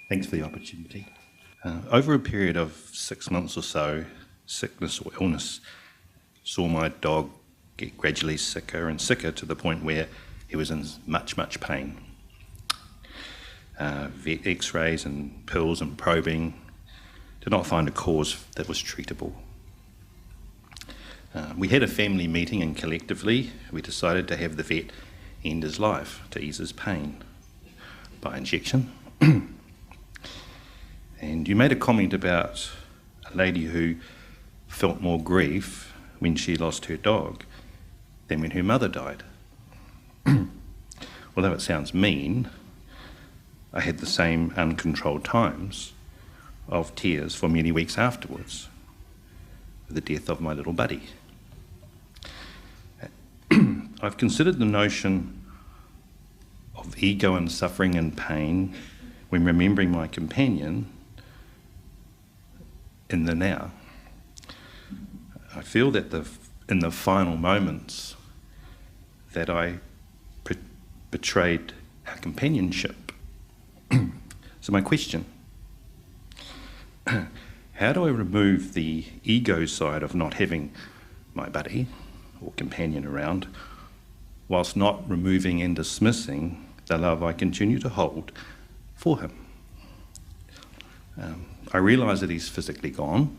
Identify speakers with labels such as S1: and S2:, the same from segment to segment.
S1: Thanks for the opportunity. Over a period of 6 months or so, sickness or illness saw my dog get gradually sicker and sicker to the point where he was in much, much pain. Vet x-rays and pills and probing did not find a cause that was treatable. We had a family meeting, and collectively we decided to have the vet end his life to ease his pain by injection. And you made a comment about a lady who felt more grief when she lost her dog than when her mother died. Although it sounds mean, I had the same uncontrolled times of tears for many weeks afterwards, with the death of my little buddy. I've considered the notion of ego and suffering and pain when remembering my companion in the now. I feel that in the final moments that I betrayed our companionship. So my question, how do I remove the ego side of not having my buddy or companion around, whilst not removing and dismissing the love I continue to hold for him? I realise that he's physically gone,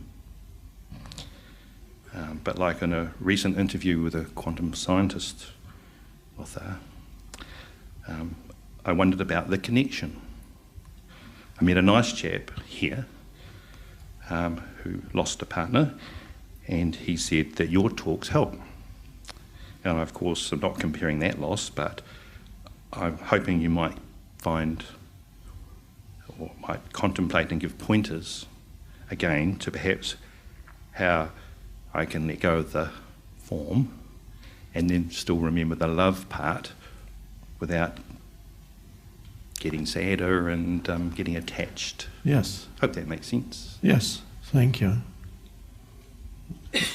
S1: but like in a recent interview with a quantum scientist author, I wondered about the connection. I met a nice chap here who lost a partner, and he said that your talks help. And of course, I'm not comparing that loss, but I'm hoping you might find or might contemplate and give pointers again to perhaps how I can let go of the form and then still remember the love part without getting sadder and getting attached.
S2: Yes.
S1: Hope that makes sense.
S2: Yes, thank you.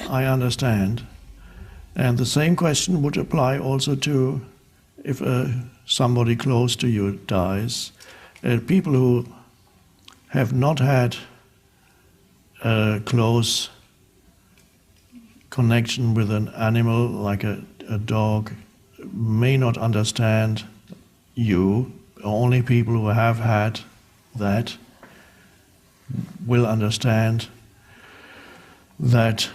S2: I understand. And the same question would apply also to if somebody close to you dies. People who have not had a close connection with an animal like a dog may not understand you. Only people who have had that will understand that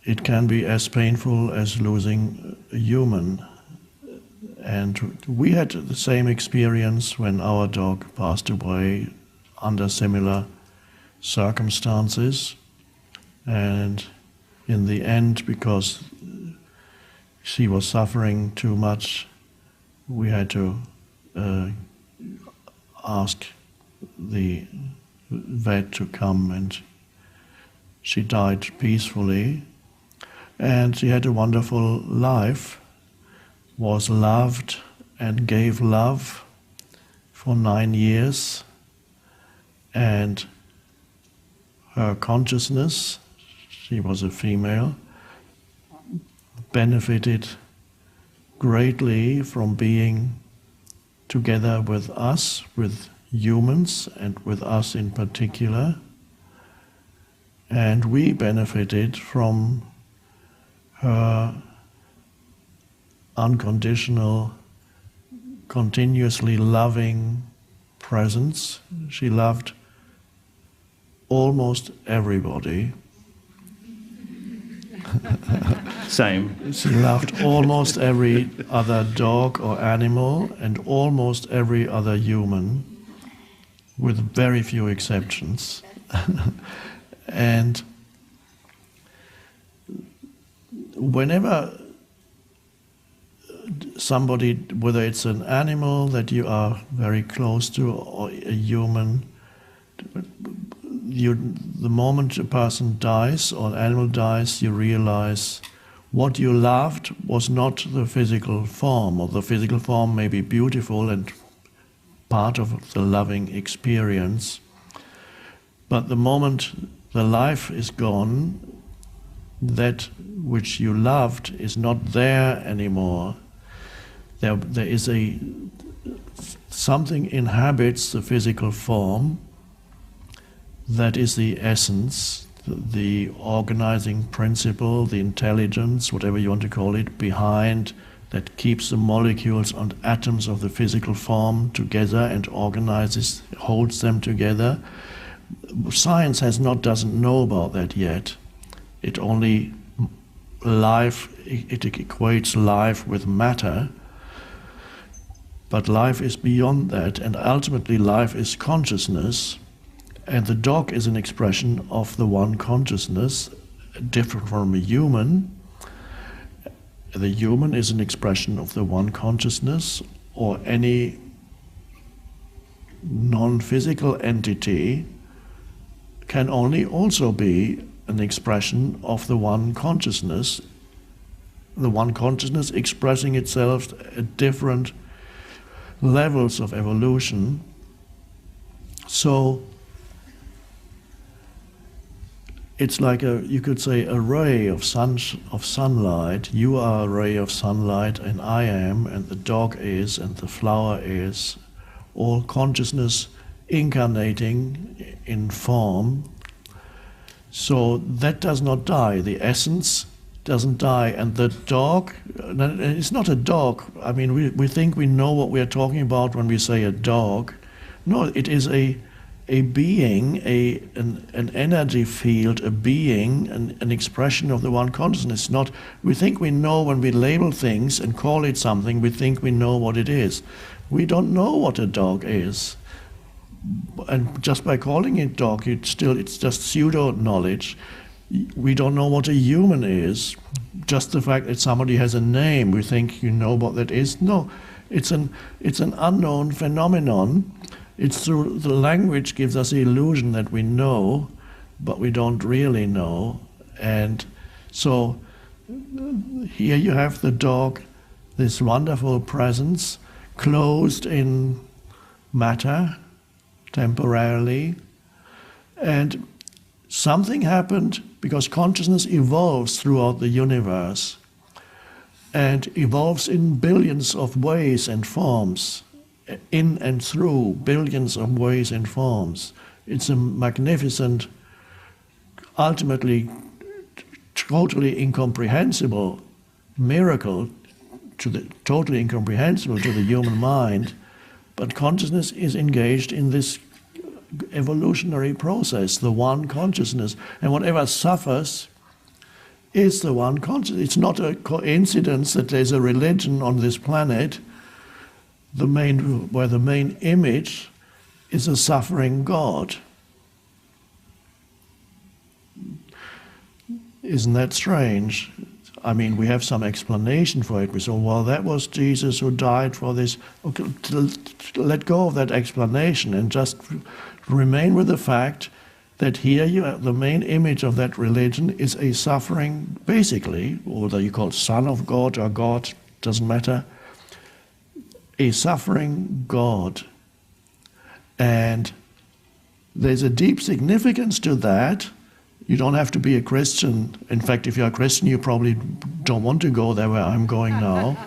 S2: it can be as painful as losing a human. And we had the same experience when our dog passed away under similar circumstances. And in the end, because she was suffering too much, we had to ask the vet to come, and she died peacefully. And she had a wonderful life, was loved and gave love for 9 years, and her consciousness, she was a female, benefited greatly from being together with us, with humans, and with us in particular. And we benefited from her unconditional, continuously loving presence. She loved almost everybody.
S1: Same.
S2: She loved almost every other dog or animal and almost every other human, with very few exceptions. And whenever somebody, whether it's an animal that you are very close to or a human, the moment a person dies or an animal dies, you realize what you loved was not the physical form, or the physical form may be beautiful and part of the loving experience, but the moment the life is gone, that which you loved is not there anymore. There is a something inhabits the physical form. That is the essence, the organizing principle, the intelligence, whatever you want to call it, behind, that keeps the molecules and atoms of the physical form together and organizes, holds them together. Science doesn't know about that yet. It only it equates life with matter, but life is beyond that, and ultimately life is consciousness, and the dog is an expression of the one consciousness, different from a human. The human is an expression of the one consciousness, or any non-physical entity can only also be an expression of the one consciousness expressing itself at different levels of evolution. So it's like you could say a ray of sunlight. You are a ray of sunlight, and I am, and the dog is, and the flower is, all consciousness incarnating in form. So that does not die. The essence doesn't die, and the dog, it's not a dog. I mean, we think we know what we are talking about when we say a dog. No, it is a being, an energy field, a being, an expression of the one consciousness. Not, we think we know when we label things and call it something, we think we know what it is. We don't know what a dog is. And just by calling it dog, it's just pseudo-knowledge. We don't know what a human is. Just the fact that somebody has a name, we think you know what that is. No, it's an unknown phenomenon. It's through the language gives us the illusion that we know, but we don't really know. And so here you have the dog, this wonderful presence, closed in matter, temporarily. And something happened because consciousness evolves throughout the universe and evolves in billions of ways and forms. In and through billions of ways and forms. It's a magnificent, ultimately totally incomprehensible miracle, totally incomprehensible to the human mind, but consciousness is engaged in this evolutionary process, the one consciousness, and whatever suffers is the one consciousness. It's not a coincidence that there's a religion on this planet where the main image is a suffering God. Isn't that strange? I mean, we have some explanation for it. We say, well, that was Jesus who died for this. Okay, let go of that explanation and just remain with the fact that here the main image of that religion is a suffering, basically, whether you call it Son of God or God, doesn't matter, a suffering God. And there's a deep significance to that. You don't have to be a Christian. In fact, if you're a Christian, you probably don't want to go there where I'm going now.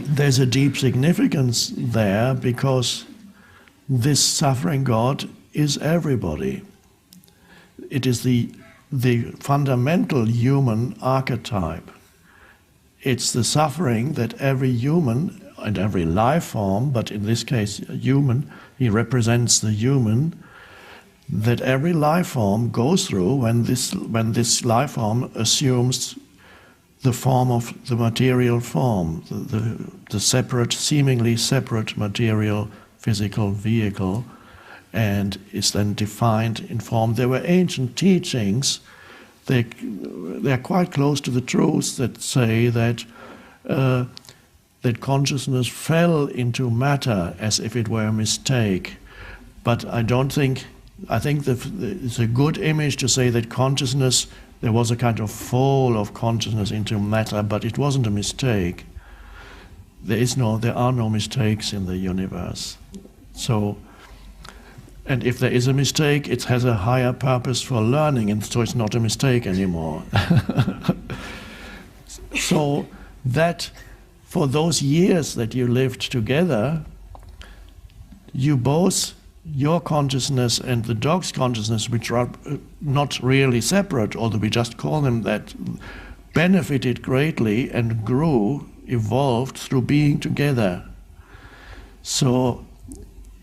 S2: There's a deep significance there because this suffering God is everybody. It is the fundamental human archetype. It's the suffering that every human and every life form, but in this case a human, he represents the human, that every life form goes through when this life form assumes the form of the material form, the separate, seemingly separate material physical vehicle, and is then defined in form. There were ancient teachings, they're quite close to the truths that say that that consciousness fell into matter as if it were a mistake. But I think it's a good image to say that consciousness, there was a kind of fall of consciousness into matter, but it wasn't a mistake. There are no mistakes in the universe. So, and if there is a mistake, it has a higher purpose for learning, and so it's not a mistake anymore. So that for those years that you lived together, you both, your consciousness and the dog's consciousness, which are not really separate, although we just call them that, benefited greatly and grew, evolved through being together. So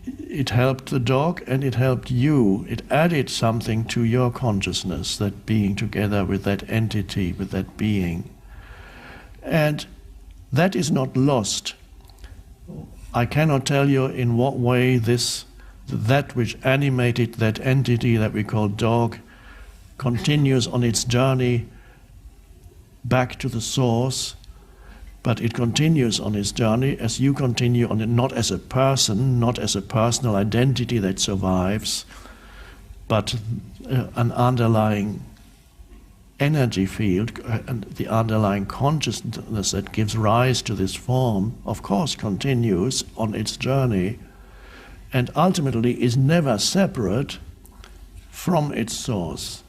S2: it helped the dog and it helped you. It added something to your consciousness, that being together with that entity, with that being. And that is not lost. I cannot tell you in what way that which animated that entity that we call dog continues on its journey back to the source, but it continues on its journey as you continue on it, not as a person, not as a personal identity that survives, but an underlying energy field, and the underlying consciousness that gives rise to this form, of course, continues on its journey and ultimately is never separate from its source.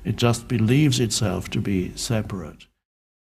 S2: It just believes itself to be separate.